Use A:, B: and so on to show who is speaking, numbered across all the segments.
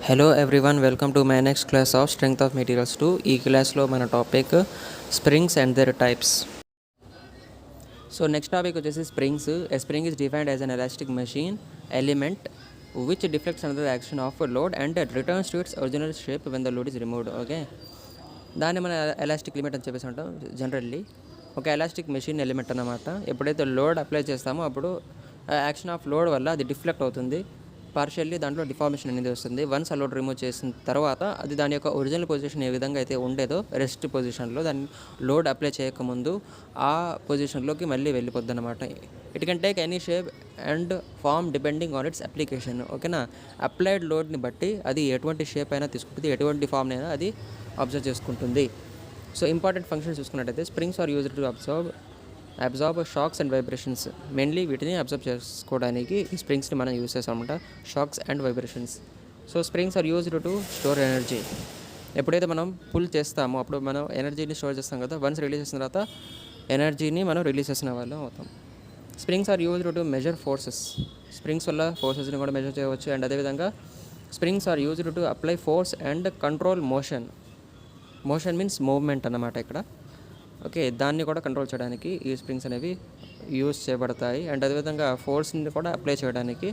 A: Hello everyone, welcome to my next class of strength of materials 2. ఈ క్లాస్లో మన topic springs and their types. So next topic వచ్చేసి springs. A spring is defined as an elastic machine element which deflects under the action of load and returns to its original shape when the load is removed. Okay, దాన్ని మన elastic limit అని చెప్పేసి అంటాం. Generally ఒక elastic machine element అన్నమాట. ఎప్పుడైతే load apply చేస్తామో అప్పుడు యాక్షన్ ఆఫ్ లోడ్ వల్ల అది డిఫ్లెక్ట్ అవుతుంది, పార్షియల్లీ దాంట్లో డిఫార్మేషన్ అనేది వస్తుంది. వన్స్ ఆ లోడ్ రిమూవ్ చేసిన తర్వాత అది దాని యొక్క ఒరిజినల్ పొజిషన్ ఏ విధంగా అయితే ఉండేదో రెస్ట్ పొజిషన్లో, దాన్ని లోడ్ అప్లై చేయకముందు ఆ పొజిషన్లోకి మళ్ళీ వెళ్ళిపోద్ది అనమాట. It can take any shape and form depending on its application. ఓకేనా, అప్లైడ్ లోడ్ని బట్టి అది ఎటువంటి షేప్ అయినా తీసుకుంటుంది, ఎటువంటి ఫామ్ని అయినా అది అబ్జర్వ్ చేసుకుంటుంది. సో ఇంపార్టెంట్ ఫంక్షన్స్ చూసుకున్నట్టయితే springs are used to absorb shocks and vibrations. Mainly వీటిని అబ్జర్వ్ చేసుకోవడానికి ఈ స్ప్రింగ్స్ని మనం యూజ్ చేస్తాం అనమాట, shocks and vibrations. So springs are used to store energy. ఎప్పుడైతే మనం పుల్ చేస్తామో అప్పుడు మనం ఎనర్జీని స్టోర్ చేస్తాం కదా, వన్స్ రిలీజ్ చేసిన తర్వాత ఎనర్జీని మనం రిలీజ్ చేసిన వాళ్ళం అవుతాం. Springs are used to measure forces. Springs వల్ల ఫోర్సెస్ని కూడా మెజర్ చేయవచ్చు. అండ్ అదేవిధంగా springs are used to apply force and control motion. Motion means movement అన్నమాట ఇక్కడ. ఓకే, దాన్ని కూడా కంట్రోల్ చేయడానికి ఈ స్ప్రింగ్స్ అనేవి యూజ్ చేయబడతాయి. అండ్ అదేవిధంగా ఫోర్స్ని కూడా అప్లై చేయడానికి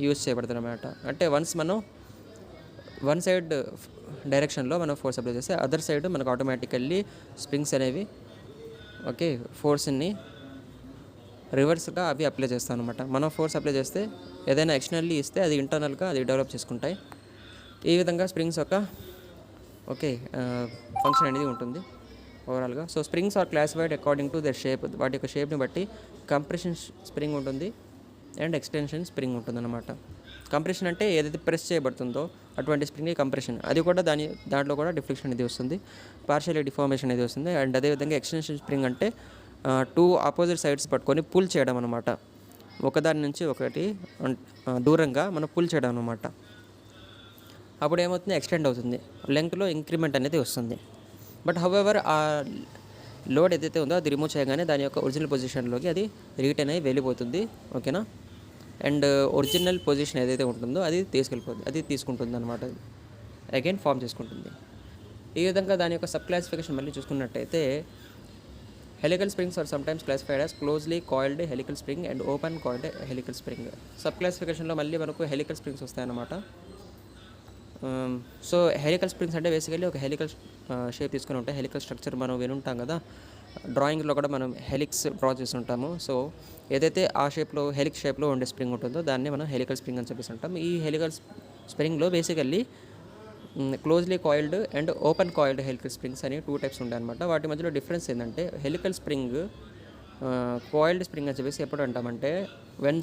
A: యూజ్ చేయబడతాయి అన్నమాట. అంటే వన్స్ మనం వన్ సైడ్ డైరెక్షన్లో మనం ఫోర్స్ అప్లై చేస్తే అదర్ సైడ్ మనకు ఆటోమేటికల్లీ స్ప్రింగ్స్ అనేవి ఓకే ఫోర్స్ని రివర్స్గా అవి అప్లై చేస్తాం అనమాట. మనం ఫోర్స్ అప్లై చేస్తే ఏదైనా ఎక్స్టర్నల్లీ ఇస్తే అది ఇంటర్నల్గా అది డెవలప్ చేసుకుంటాయి. ఈ విధంగా స్ప్రింగ్స్ యొక్క ఓకే ఫంక్షన్ అనేది ఉంటుంది ఓవరాల్గా. So springs are classified according to their shape. వాటి యొక్క షేప్ని బట్టి కంప్రెషన్ స్ప్రింగ్ ఉంటుంది అండ్ ఎక్స్టెన్షన్ స్ప్రింగ్ ఉంటుంది అనమాట. కంప్రెషన్ అంటే ఏదైతే ప్రెస్ చేయబడుతుందో అటువంటి స్ప్రింగ్ కంప్రెషన్, అది కూడా దాంట్లో కూడా డిఫ్లెక్షన్ అనేది వస్తుంది, పార్షియల్ డిఫార్మేషన్ అనేది వస్తుంది. అండ్ అదేవిధంగా ఎక్స్టెన్షన్ స్ప్రింగ్ అంటే టూ ఆపోజిట్ సైడ్స్ పట్టుకొని పుల్ చేయడం అనమాట. ఒకదాని నుంచి ఒకటి దూరంగా మనం పుల్ చేయడం అనమాట. అప్పుడు ఏమవుతుంది, ఎక్స్టెండ్ అవుతుంది, లెంగ్త్లో ఇంక్రిమెంట్ అనేది వస్తుంది. బట్ హౌఎవర్ ఆ లోడ్ ఏదైతే ఉందో అది రిమూవ్ చేయగానే దాని యొక్క ఒరిజినల్ పొజిషన్లోకి అది రిటర్న్ అయ్యి వెళ్ళిపోతుంది. ఓకేనా, అండ్ ఒరిజినల్ పొజిషన్ ఏదైతే ఉంటుందో అది తీసుకుంటుంది అనమాట, అగైన్ ఫామ్ చేసుకుంటుంది. ఈ విధంగా దాని యొక్క సబ్ క్లాసిఫికేషన్ మళ్ళీ చూసుకున్నట్టయితే helical springs are sometimes classified as closely coiled helical spring and open coiled helical spring. Sub క్లాసిఫికేషన్లో మళ్ళీ మనకు హెలికల్ స్ప్రింగ్స్ వస్తాయన్నమాట. సో హెలికల్ స్ప్రింగ్స్ అంటే బేసికల్లీ ఒక హెలికల్ షేప్ తీసుకుని ఉంటాయి. హెలికల్ స్ట్రక్చర్ మనం వినుంటాం కదా, డ్రాయింగ్లో కూడా మనం హెలిక్స్ డ్రా చేస్తుంటాము. సో ఏదైతే ఆ షేప్లో హెలిక్స్ షేప్లో ఉండే స్ప్రింగ్ ఉంటుందో దాన్ని మనం హెలికల్ స్ప్రింగ్ అని చెప్పేసి ఉంటాం. ఈ హెలికల్ స్ప్రింగ్లో basically closely coiled and open coiled helical springs అని 2 టైప్స్ ఉంటాయి అనమాట. వాటి మధ్యలో డిఫరెన్స్ ఏంటంటే హెలికల్ స్ప్రింగ్ కాయిల్డ్ స్ప్రింగ్ అని చెప్పేసి ఎప్పుడు అంటామంటే when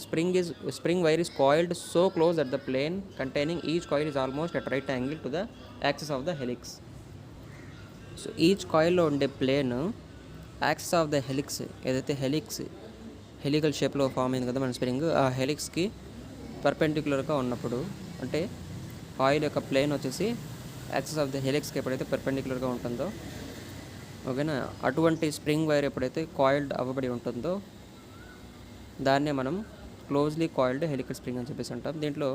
A: spring wire is coiled so close that the plane containing each coil is almost at right angle to the axis of the helix. So each కాయిల్లో ఉండే plane axis of the helix, ఏదైతే helical షేప్లో form అయింది కదా మన spring, ఆ హెలిక్స్కి పర్పెండిక్యులర్గా ఉన్నప్పుడు, అంటే కాయిల్ యొక్క ప్లేన్ వచ్చేసి యాక్సిస్ ఆఫ్ ద హెలిక్స్కి ఎప్పుడైతే పర్పెండిక్యులర్గా ఉంటుందో, ఓకేనా, అటువంటి స్ప్రింగ్ వైర్ ఎప్పుడైతే కాయిల్డ్ అవ్వబడి ఉంటుందో దాన్నే మనం క్లోజ్లీ కాయిల్డ్ హెలికల్ స్ప్రింగ్ అని చెప్పేసి అంటాం. దీంట్లో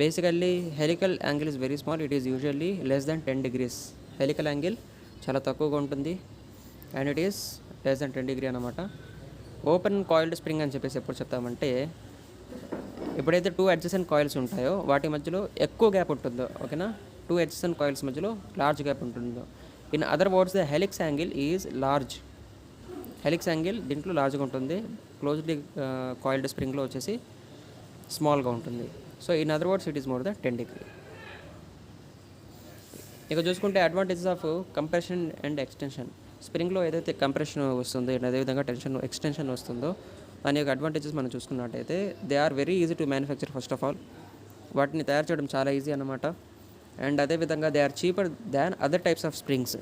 A: basically helical angle is very small, it is usually less than 10 degrees. Helical angle చాలా తక్కువగా ఉంటుంది and it is less than 10 degree అనమాట. ఓపెన్ కాయిల్డ్ స్ప్రింగ్ అని చెప్పేసి ఎప్పుడు చెప్తామంటే ఎప్పుడైతే 2 adjacent కాయిల్స్ ఉంటాయో వాటి మధ్యలో ఎక్కువ గ్యాప్ ఉంటుందో, ఓకేనా, 2 adjacent కాయిల్స్ మధ్యలో లార్జ్ గ్యాప్ ఉంటుందో. In other words the helix angle is large. Helix angle దీంట్లో లార్జ్గా ఉంటుంది, క్లోజ్లీ కాయిల్డ్ స్ప్రింగ్లో వచ్చేసి స్మాల్గా ఉంటుంది. So in other words it is more than 10 degree. ఇక చూసుకుంటే advantages of compression and extension. స్ప్రింగ్లో ఏదైతే కంప్రెషన్ వస్తుందో అదేవిధంగా ఎక్స్టెన్షన్ వస్తుందో దాని యొక్క అడ్వాంటేజెస్ మనం చూసుకున్నట్టయితే they are very easy to manufacture. First of all వాటిని తయారు చేయడం చాలా ఈజీ అన్నమాట. అండ్ అదేవిధంగా they are cheaper than other types of springs.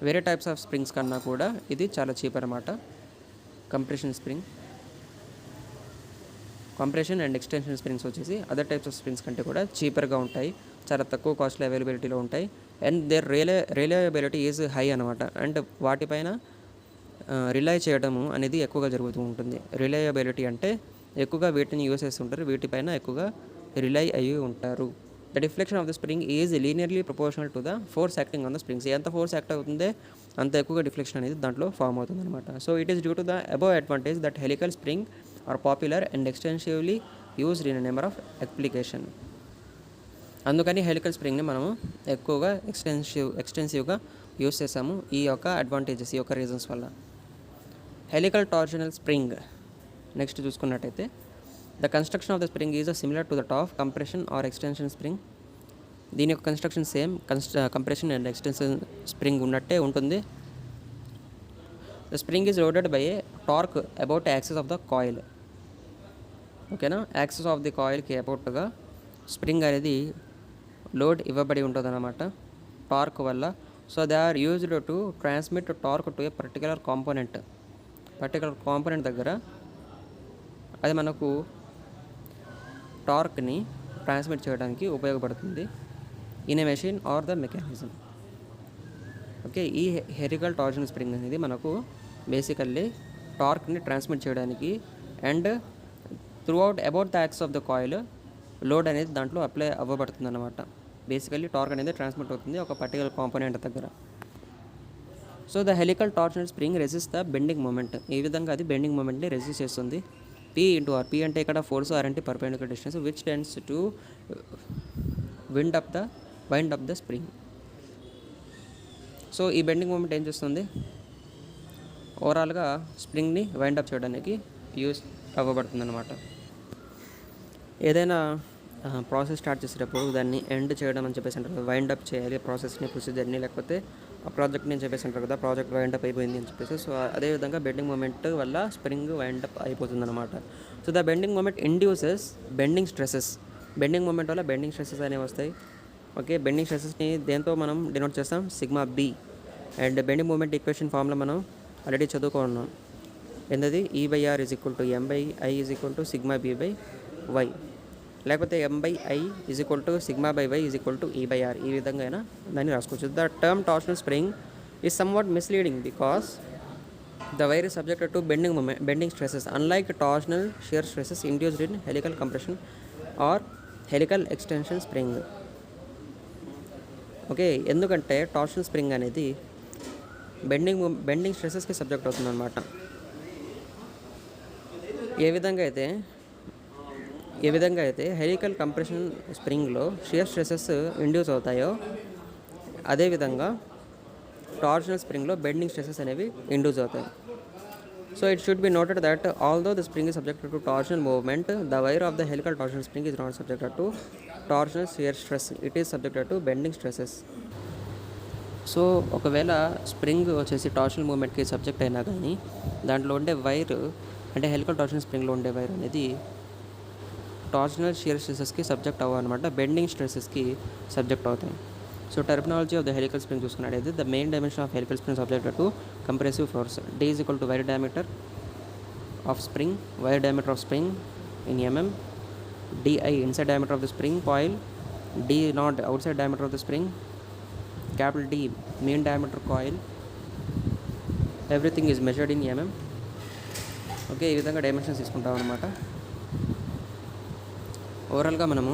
A: వేరే టైప్స్ ఆఫ్ స్ప్రింగ్స్ కన్నా కూడా ఇది చాలా చీపర్ అన్నమాట. కంప్రెషన్ అండ్ ఎక్స్టెన్షన్ స్ప్రింగ్స్ వచ్చేసి అదర్ టైప్స్ ఆఫ్ స్ప్రింగ్స్ కంటే కూడా చీపర్గా ఉంటాయి, చాలా తక్కువ కాస్ట్లో అవైలబిలిటీలో ఉంటాయి. And their reliability is high అనమాట. అండ్ వాటిపైన రిలై చేయడము అనేది ఎక్కువగా జరుగుతూ ఉంటుంది. రిలయబిలిటీ అంటే ఎక్కువగా వీటిని యూజ్ చేస్తుంటారు, వీటిపైన ఎక్కువగా రిలై అయ్యి ఉంటారు. The deflection of the spring is linearly proportional to the force acting on the springs. ఎంత ఫోర్స్ యాక్ట్ అవుతుందే అంత ఎక్కువగా డిఫ్లెక్షన్ అనేది దాంట్లో ఫామ్ అవుతుంది అనమాట. So it is due to the above advantage that helical spring are popular and extensively used in number of application. అందుకని helical స్ప్రింగ్ని మనము ఎక్కువగా ఎక్స్టెన్సివ్గా యూజ్ చేసాము ఈ యొక్క అడ్వాంటేజెస్, ఈ యొక్క రీజన్స్ వల్ల. హెలికల్ టార్షనల్ స్ప్రింగ్ నెక్స్ట్ చూసుకున్నట్టయితే, the construction of the spring is similar to that of compression or extension spring. దీని యొక్క construction same compression and extension spring ఉన్నట్టే ఉంటుంది. The spring is loaded by a torque about axis of the coil. Okay, axis of the కాయిల్కి అబౌట్గా spring అనేది load ఇవ్వబడి ఉంటుంది అన్నమాట టార్క్ వల్ల. So they are used to transmit torque to a particular component దగ్గర అది మనకు టార్క్ని ట్రాన్స్మిట్ చేయడానికి ఉపయోగపడుతుంది in a machine or the mechanism. Okay, ఈ హెలికల్ టార్షన్ స్ప్రింగ్ అనేది మనకు బేసికల్లీ టార్క్ని ట్రాన్స్మిట్ చేయడానికి and throughout about the axis of the coil load అనేది దాంట్లో అప్లై అవ్వబడుతుంది అన్నమాట. బేసికల్లీ టార్క్ అనేది ట్రాన్స్మిట్ అవుతుంది ఒక పర్టికులర్ కాంపోనెంట్ దగ్గర. So the helical torsional spring resist the bending moment. ఈ విధంగా అది బెండింగ్ మూమెంట్ని రెసిస్ట్ చేస్తుంది. పీ ఇంటూ ఆర్, పీ అంటే ఇక్కడ ఫోర్స్, ఆర్ అంటే perpendicular distance, which tends to wind up the spring. So ఈ బెండింగ్ మూమెంట్ ఏం చేస్తుంది, ఓవరాల్గా స్ప్రింగ్ని వైండ్ అప్ చేయడానికి యూస్ అవ్వబడుతుంది అన్నమాట. ఏదైనా ప్రాసెస్ స్టార్ట్ చేసేటప్పుడు దాన్ని ఎండ్ చేయడం అని చెప్పేసి అంటారు, వైండ్ అప్ చేయాలి ప్రాసెస్ని, ప్రొసీజర్ని, లేకపోతే ఆ ప్రాజెక్ట్ని అని చెప్పేసి అంటారు కదా, ప్రాజెక్ట్ వైండ్ అప్ అయిపోయింది అని చెప్పేసి. సో అదేవిధంగా బెండింగ్ మూమెంట్ వల్ల స్ప్రింగ్ వైండ్ అప్ అయిపోతుంది అనమాట. So the bending moment induces bending stresses. Bending moment వల్ల బెండింగ్ స్ట్రెసెస్ అనేవి వస్తాయి. ఓకే, బెండింగ్ స్ట్రెసెస్ని దేంతో మనం డినోట్ చేస్తాం, sigma B. And bending moment equation formula మనం ఆల్రెడీ చదువుకున్నాం. ఏంటది, E/R is equal to M/I is equal to sigma B/Y, లేకపోతే M/I is equal to sigma by Y is equal to E/R. ఈ విధంగా అయినా దాన్ని రాసుకోవచ్చు. The term torsional spring is somewhat misleading because the wire is subjected to bending stresses unlike torsional shear stresses induced in helical compression or helical extension spring. Okay, ఎందుకంటే torsional spring అనేది bending స్ట్రెసెస్కి subject అవుతుంది అనమాట. ఏ విధంగా అయితే helical compression స్ప్రింగ్లో shear stresses induce అవుతాయో అదేవిధంగా టార్షనల్ స్ప్రింగ్లో బెండింగ్ స్ట్రెసెస్ అనేవి ఇండ్యూస్ అవుతాయి. So it should be noted that although the spring is subjected to torsional movement, the wire of the helical torsional spring is not subjected to torsional shear stress. It is subjected to bending stresses. So ఒకవేళ spring వచ్చేసి torsional మూమెంట్కి subject అయినా కానీ దాంట్లో ఉండే wire అంటే helical torsional స్ప్రింగ్లో ఉండే wire అనేది torsional shear స్ట్రెసెస్కి సబ్జెక్ట్ అవ్వనమాట, బెండింగ్ స్ట్రెసెస్కి సబ్జెక్ట్ అవుతాయి. So terminology of the helical spring చూసుకున్నట్టయితే the main dimension of helical spring subjected to compressive force. D is equal to wire diameter of spring, wire diameter of spring in mm, Di inside diameter of the spring coil, D not outside diameter of the spring, capital D main diameter coil, everything is measured in mm. Okay, ఈ విధంగా dimensions తీసుకుంటాం అనమాట. ఓవరాల్గా మనము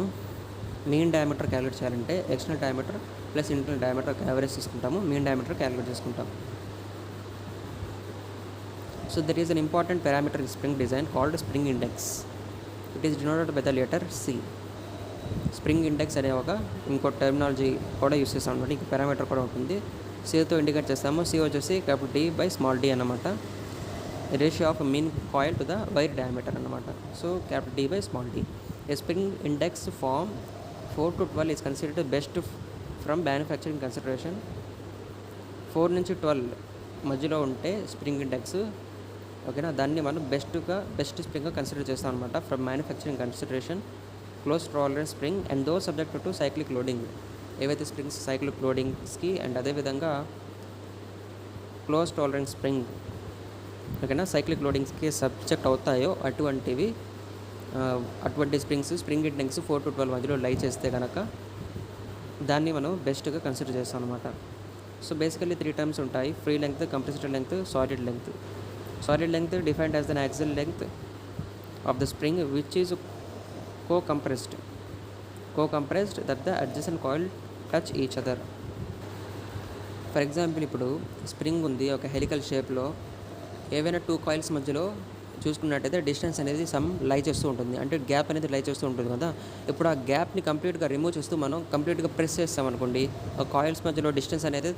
A: main diameter calculate చేయాలంటే external diameter plus internal diameter average తీసుకుంటాము, main diameter calculate చేసుకుంటాం. So there is an important parameter in spring design called spring index. It is denoted by the letter C. Spring index అనే ఒక ఇంకో terminology కూడా use చేస్తాం అనమాట. ఇంకో parameter కూడా ఉంటుంది, Cతో ఇండికేట్ చేస్తాము. C వచ్చేసి capital D by small d అన్నమాట, ratio of mean coil to the wire diameter అన్నమాట. So capital D by small d. A spring index form 4 to 12 is considered best from manufacturing consideration. 4 నుంచి 12 మధ్యలో ఉంటే spring index, ఓకేనా, దాన్ని మనం best స్ప్రింగ్గా consider చేస్తాం అనమాట. From manufacturing consideration close tolerance spring and though subject to cyclic loading. ఏవైతే springs cyclic లోడింగ్స్కి and అదేవిధంగా క్లోజ్ టాలరెన్స్ స్ప్రింగ్, ఓకేనా, సైక్లిక్ లోడింగ్స్కి సబ్జెక్ట్ అవుతాయో అటువంటి స్ప్రింగ్ ఇండెక్స్ 4 to 12 మధ్యలో లై చేస్తే కనుక దాన్ని మనం బెస్ట్గా కన్సిడర్ చేస్తాం అనమాట. సో బేసికల్లీ 3 టర్మ్స్ ఉంటాయి, free length, compressive length, solid length. Solid length defined as the axle length of the spring which is co co-compressed that the adjacent coil touch each other. For example ఇప్పుడు spring ఉంది ఒక helical షేప్లో, ఏవైనా 2 coils మధ్యలో చూసుకున్నట్టయితే distance అనేది some లై చేస్తూ ఉంటుంది, అంటే గ్యాప్ అనేది లై చేస్తూ ఉంటుంది కదా. ఇప్పుడు ఆ గ్యాప్ని కంప్లీట్గా రిమూవ్ చేస్తూ మనం కంప్లీట్గా ప్రెస్ చేస్తామనుకోండి, ఆ కాయిల్స్ మధ్యలో డిస్టెన్స్ అనేది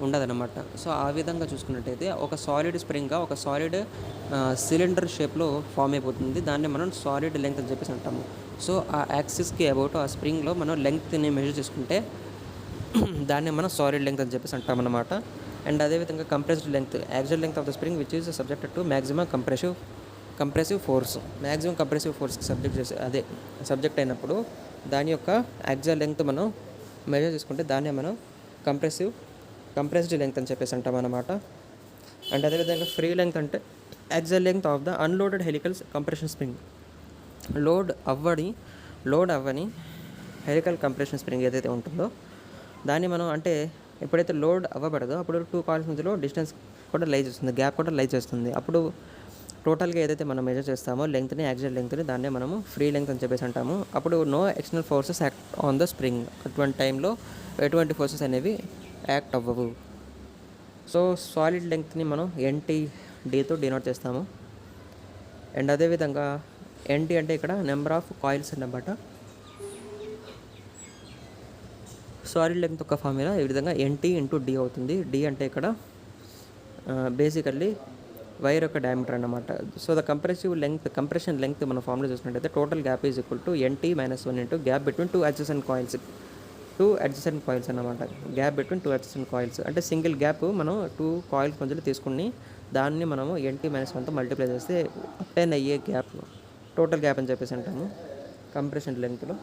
A: ఉండదన్నమాట. సో ఆ విధంగా చూసుకున్నట్టయితే ఒక సాలిడ్ స్ప్రింగ్గా ఒక సాలిడ్ సిలిండర్ షేప్లో ఫామ్ అయిపోతుంది. దాన్ని మనం సాలిడ్ లెంగ్త్ అని చెప్పేసి అంటాము. సో ఆ యాక్సిస్కి అబౌట్ ఆ స్ప్రింగ్లో మనం లెంగ్త్ని మెజర్ చేసుకుంటే దాన్ని మనం సాలిడ్ లెంగ్త్ అని చెప్పేసి అంటామన్నమాట. అండ్ అదేవిధంగా compressed length, actual length of the spring which is subjected to maximum compressive force. Maximum compressive ఫోర్స్కి సబ్జెక్ట్ అయినప్పుడు దాని యొక్క యాక్చువల్ లెంగ్త్ మనం మెజర్ చేసుకుంటే దాన్నే మనం కంప్రెస్డ్ లెంగ్త్ అని చెప్పేసి అంటాం అన్నమాట. అండ్ అదేవిధంగా ఫ్రీ లెంగ్త్ అంటే actual length of the అన్లోడెడ్ helical compression spring. Load అవ్వని హెలికల్ కంప్రెషన్ స్ప్రింగ్ ఏదైతే ఉంటుందో దాన్ని మనం, అంటే ఎప్పుడైతే లోడ్ అవ్వబడదో అప్పుడు 2 కాయిల్స్ మధ్యలో డిస్టెన్స్ కూడా లై చేస్తుంది, గ్యాప్ కూడా లై చేస్తుంది. అప్పుడు టోటల్గా ఏదైతే మనం మెజర్ చేస్తామో లెంగ్త్ని, యాక్చువల్ లెంగ్త్ని, దాన్నే మనము ఫ్రీ లెంగ్త్ అని చెప్పేసి అంటాము. అప్పుడు no external forces act on the spring. అటువంటి టైంలో ఎటువంటి ఫోర్సెస్ అనేవి యాక్ట్ అవ్వవు. సో సాలిడ్ లెంగ్త్ని మనం NTDతో డినోట్ చేస్తాము. అండ్ అదేవిధంగా NT అంటే ఇక్కడ నెంబర్ ఆఫ్ కాయిల్స్ అన్నమాట. సాలిడ్ లెంగ్త్ యొక్క ఫార్ములా ఈ విధంగా NT/D అవుతుంది. D అంటే ఇక్కడ బేసికల్లీ వైర్ యొక్క డయామీటర్ అన్నమాట. సో ద కంప్రెషన్ లెంగ్త్ మన ఫార్ములా చూసినట్టయితే total gap is equal to NT-1 into gap between 2 adjacent coils అన్నమాట. గ్యాప్ బిట్వీన్ 2 అడ్జసెంట్ కాయిల్స్ అంటే సింగిల్ గ్యాప్ మనం 2 కాయిల్స్ మధ్యలో తీసుకుని దాన్ని మనము NT-1తో మల్టిప్లై చేస్తే అప్టైన్ అయ్యే గ్యాప్ టోటల్ గ్యాప్ అని చెప్పేసి అంటాము కంప్రెషన్ లెంగ్త్లో.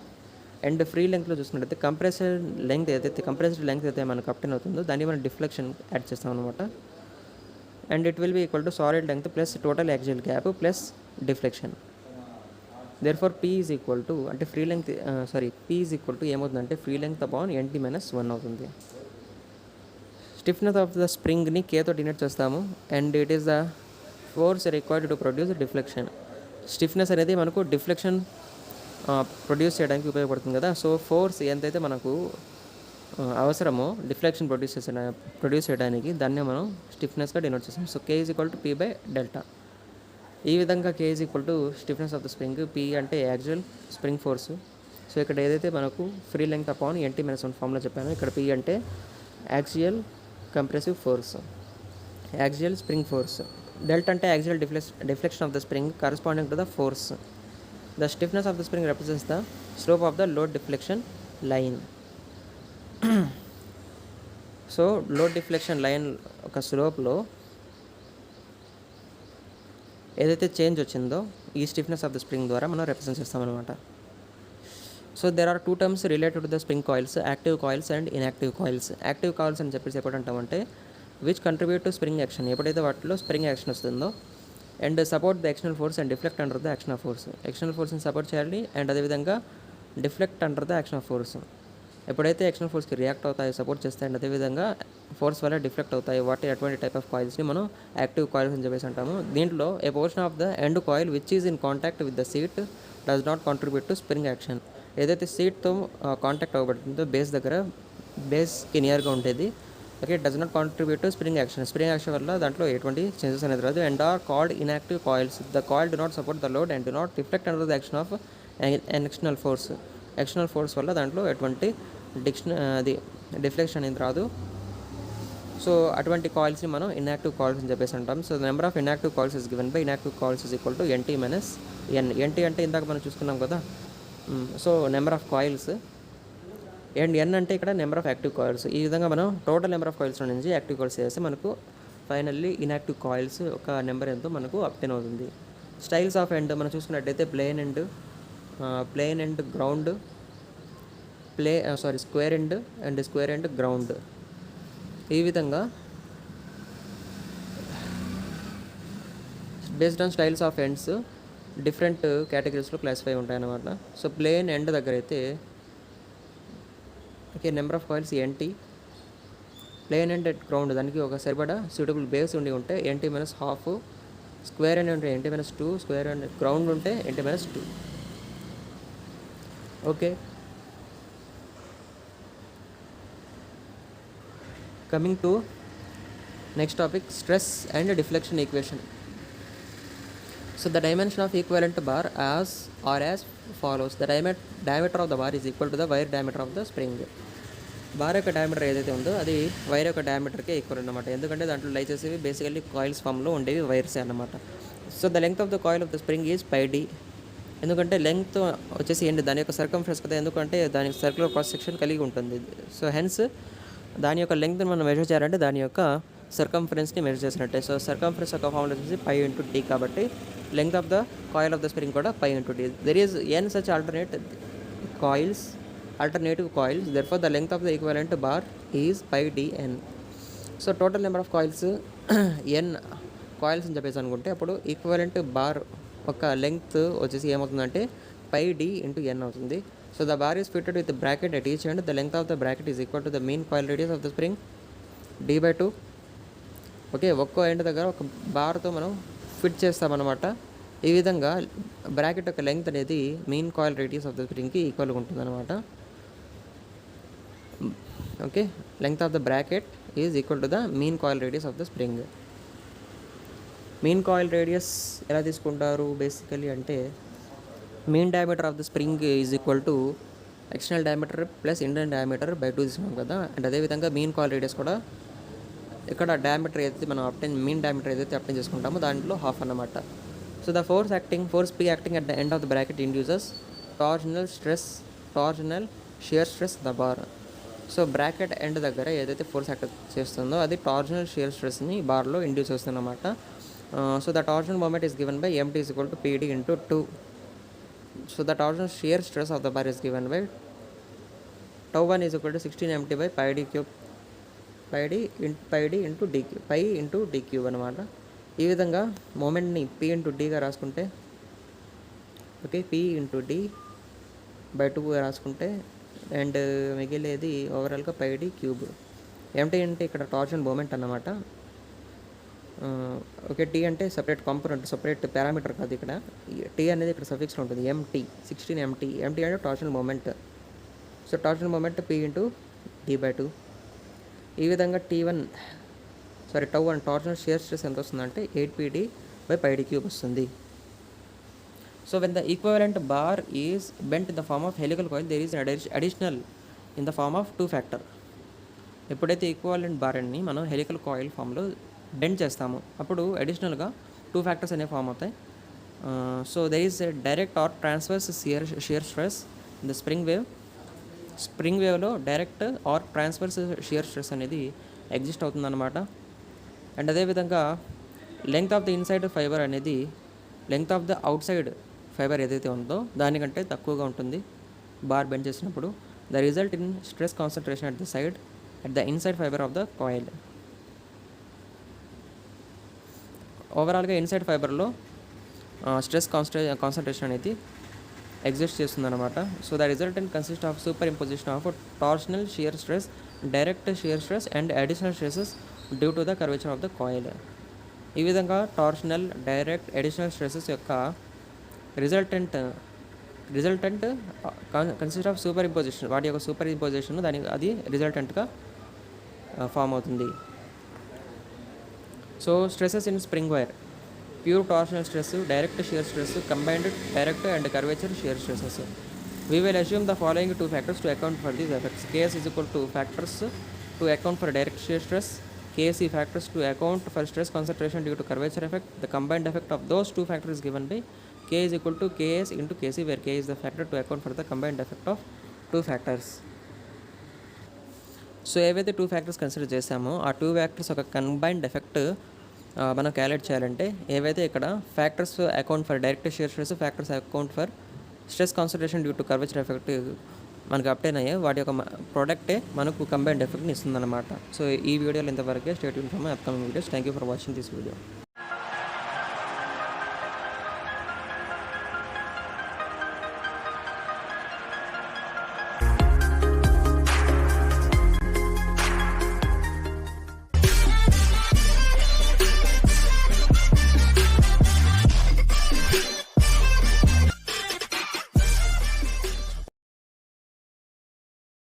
A: అండ్ ఫ్రీ లెంగ్త్లో చూసుకున్నట్టయితే కంప్రెస్డ్ లెంగ్త్ అయితే మనకు అప్టైన్ అవుతుందో దాన్ని మనం డిఫ్లెక్షన్ యాడ్ చేస్తాం అనమాట. And it will be equal to solid length plus total actual gap plus deflection. Therefore P is equal to ఏమవుతుందంటే ఫ్రీ లెంగ్త్ అపాన్ NT-1 అవుతుంది. స్టిఫ్నెస్ ఆఫ్ ద స్ప్రింగ్ని Kతో డినోట్ చేస్తాము. And it is the force required to produce deflection. Stiffness అనేది మనకు deflection produce చేయడానికి ఉపయోగపడుతుంది కదా. So force ఎంతైతే మనకు అవసరమో డిఫ్లెక్షన్ ప్రొడ్యూస్ చేయడానికి దాన్ని మనం స్టిఫ్నెస్గా డినోట్ చేస్తాం. So K is equal to P/delta. ఈ విధంగా K is equal to stiffness of the spring, P అంటే యాక్చువల్ స్ప్రింగ్ ఫోర్స్. సో ఇక్కడ ఏదైతే మనకు free length upon NT-1 formula చెప్పానో ఇక్కడ P అంటే actual compressive force, actual spring force. Delta అంటే actual deflection of the spring corresponding to the force. The stiffness of the spring represents the slope of the load deflection line. So load deflection line ఒక స్లోప్లో ఏదైతే change వచ్చిందో ఈ stiffness of the spring ద్వారా మనం represent చేస్తామన్నమాట. So there are 2 terms related to the spring coils, active coils and inactive coils. Active coils అని చెప్పేసి ఎప్పుడంటామంటే which contribute to spring action, ఎప్పుడైతే వాటిలో స్ప్రింగ్ యాక్షన్ వస్తుందో, and support the external force and deflect under the action of force. External ఫోర్స్ని support చేయాలి and అదేవిధంగా deflect under the action of force. ఎప్పుడైతే ఎక్స్టర్నల్ ఫోర్స్కి రియాక్ట్ అవుతాయో, సపోర్ట్ చేస్తాయి, అండ్ అదేవిధంగా ఫోర్స్ వల్ల డిఫ్లెక్ట్ అవుతాయి, అటువంటి టైప్ ఆఫ్ కాయిల్స్ని మనం యాక్టివ్ కాయిల్స్ అని చెప్పేసి అంటాము. దీంట్లో a portion of the end coil which is in contact with the seat does not contribute to spring action. ఏదైతే సీట్తో కాంటాక్ట్ అవ్వబడుతుందో బేస్కి నియర్గా ఉండేది, okay, does not contribute to spring action. Spring action వల్ల దాంట్లో ఎటువంటి చేంజెస్ అనేది రాదు. And are called inactive coils. The coil do not support the load and do not reflect under the action of external force. External force వల్ల దాంట్లో ఎటువంటి deflection అనేది రాదు. సో అటువంటి కాయిల్స్ని మనం ఇన్యాక్టివ్ కాయిల్స్ అని చెప్పేసి అంటాం. So the number of inactive coils is given by inactive coils is equal to NT-N. NT అంటే ఇందాక మనం చూసుకున్నాం కదా. So number of coils and N అంటే ఇక్కడ నెంబర్ ఆఫ్ యాక్టివ్ కాయిల్స్. ఈ విధంగా మనం టోటల్ నెంబర్ ఆఫ్ కాయిల్స్ నుంచి యాక్టివ్ కాయిల్స్ చేస్తే మనకు ఫైనల్లీ ఇన్యాక్టివ్ కాయిల్స్ ఒక నెంబర్ ఎంతో మనకు అప్టైన్ అవుతుంది. స్టైల్స్ ఆఫ్ ఎండ్ మనం చూసుకున్నట్టయితే plane end ground, square end and square end ground. ఈ విధంగా based on styles of ends different కేటగిరీస్లో క్లాసిఫై ఉంటాయి అన్నమాట. సో ప్లేన్ ఎండ్ దగ్గర అయితే okay number of coils NT. Plane end at ground దానికి ఒక సరిపడా సూటబుల్ బేస్ ఉండి ఉంటే NT-12. స్క్వేర్ ఎండ్ ఉంటే NT-2. స్క్వేర్ ఎండ్ గ్రౌండ్ ఉంటే NT-2. Okay, Coming to next topic, stress and deflection equation. So the dimension of equivalent bar as follows. The diameter of the bar is equal to the wire diameter of the spring. Bar యొక్క diameter ఏదైతే ఉందో అది wire యొక్క డయామీటర్కే equal అనమాట. ఎందుకంటే దాంట్లో లై చేసేవి బేసికల్లీ కాయిల్స్ ఫామ్లో ఉండేవి వైర్సే అనమాట. So the length of the coil of the spring is pi D. ఎందుకంటే లెంగ్త్ వచ్చేసి ఏంటి, దాని యొక్క సర్కంఫరెన్స్ కదా, ఎందుకంటే దానికి సర్క్యులర్ క్రాస్ సెక్షన్ కలిగి ఉంటుంది. సో హెన్స్ దాని యొక్క లెంగ్త్ని మనం మెజర్ చేయాలంటే దాని యొక్క సర్కంఫరెన్స్ని మెజర్ చేసినట్టే. సో సర్కంఫరెన్స్ యొక్క ఫార్ములా వచ్చేసి పై ఇంటూ టీ, కాబట్టి length of the coil of the spring కూడా pi into T. There is an such alternative coils, therefore the length of the equivalent bar is pi dn. So total number of coils N coils అని చెప్పేసి అనుకుంటే అప్పుడు equivalent bar ఒక length వచ్చేసి ఏమవుతుందంటే పై D into ఎన్ అవుతుంది. So the bar is fitted with bracket at each and the length of the bracket is equal to the mean coil radius of the spring d/2. Okay, ఒక్కో end దగ్గర ఒక బార్తో మనం fit చేస్తామన్నమాట. ఈ విధంగా bracket యొక్క length అనేది mean coil radius of the స్ప్రింగ్కి ఈక్వల్గా ఉంటుంది అనమాట. Okay, length of the bracket is equal to the mean coil radius of the spring. Mean coil radius ఎలా తీసుకుంటారు బేసికలీ అంటే mean diameter of the spring is equal to external diameter plus internal diameter by 2 తీసుకున్నాం కదా. And అదేవిధంగా mean coil radius కూడా ఇక్కడ diameter ఏదైతే మనం మీన్ డయామీటర్ ఏదైతే అప్టైన్ చేసుకుంటామో దాంట్లో హాఫ్ అన్నమాట. So the force P acting at the end of the bracket induces torsional shear stress the bar. So bracket end దగ్గర ఏదైతే ఫోర్స్ యాక్ట్ చేస్తుందో అది టార్షనల్ షియర్ స్ట్రెస్ని బార్లో ఇండ్యూస్ చేస్తుంది అనమాట. So the torsional moment is given by MT is equal to PD into 2. So the torsional shear stress of the bar is given by τ1 is equal to 16 MT by πd cube πd into d cube అనమాట. ఈ విధంగా మూమెంట్ని P into డీగా రాసుకుంటే, okay, P into D by 2గా రాసుకుంటే and మిగిలేది ఓవరాల్గా πd క్యూబ్. MT అంటే ఇక్కడ టార్షన్ మూమెంట్ అన్నమాట. ఓకే, T అంటే సపరేట్ కాంపోనెంట్, సపరేట్ పారామీటర్ కాదు. ఇక్కడ T అనేది ఇక్కడ సఫిక్స్లో ఉంటుంది. MT 16 MT అంటే torsion moment. So torsion moment P into D/2. ఈ విధంగా τ1 టార్షనల్ షియర్ స్ట్రెస్ ఎంత వస్తుందంటే 8PD బై πd క్యూబ్ వస్తుంది. So when the equivalent bar is bent in the form of helical coil, there is an additional in the form of 2 factor. ఎప్పుడైతే equivalent bar అని మనం helical coil ఫామ్లో bend చేస్తామో అప్పుడు అడిషనల్గా 2 factors అనేవి form అవుతాయి. So there is a direct or transverse shear stress in the spring వేవ్లో direct or transverse shear stress అనేది ఎగ్జిస్ట్ అవుతుందన్నమాట. అండ్ అదేవిధంగా length of the inside fibre అనేది length of the outside fibre ఏదైతే ఉందో దానికంటే తక్కువగా ఉంటుంది బార్ బెండ్ చేసినప్పుడు. The result in stress concentration at the inside fibre of the coil. ఓవరాల్గా ఇన్సైడ్ ఫైబర్లో స్ట్రెస్ కాన్సన్ట్రేషన్ అనేది ఎగ్జిస్ట్ చేస్తుందన్నమాట. So the resultant consist of super imposition of torsional shear stress, direct shear stress and additional stresses due to the curvature of the coil. ఈ విధంగా torsional, direct, additional stresses యొక్క resultant consist of super imposition, వాటి యొక్క super imposition అది రిజల్టెంట్గా form అవుతుంది. So stresses in spring wire: pure torsional stress, direct shear stress, combined direct and curvature shear stresses. We will assume the following 2 factors to account for these effects. Ks is equal to factors to account for direct shear stress, Kc factors to account for stress concentration due to curvature effect. The combined effect of those 2 factors is given by K is equal to Ks into Kc, where K is the factor to account for the combined effect of 2 factors. So ఏవైతే 2 factors consider చేసామో ఆ 2 factors ఒక combined effect మనం calculate చేయాలంటే ఏవైతే ఇక్కడ factors account for direct shear stress, factors account for stress concentration due to curvature effect మనకు obtain అయ్యాయి, వాటి యొక్క ప్రోడక్టే మనకు కంబైన్డ్ ఎఫెక్ట్ని ఇస్తుందన్నమాట. సో ఈ వీడియోలో ఇంతవరకే. Stay tune for my upcoming videos. Thank you for watching this video.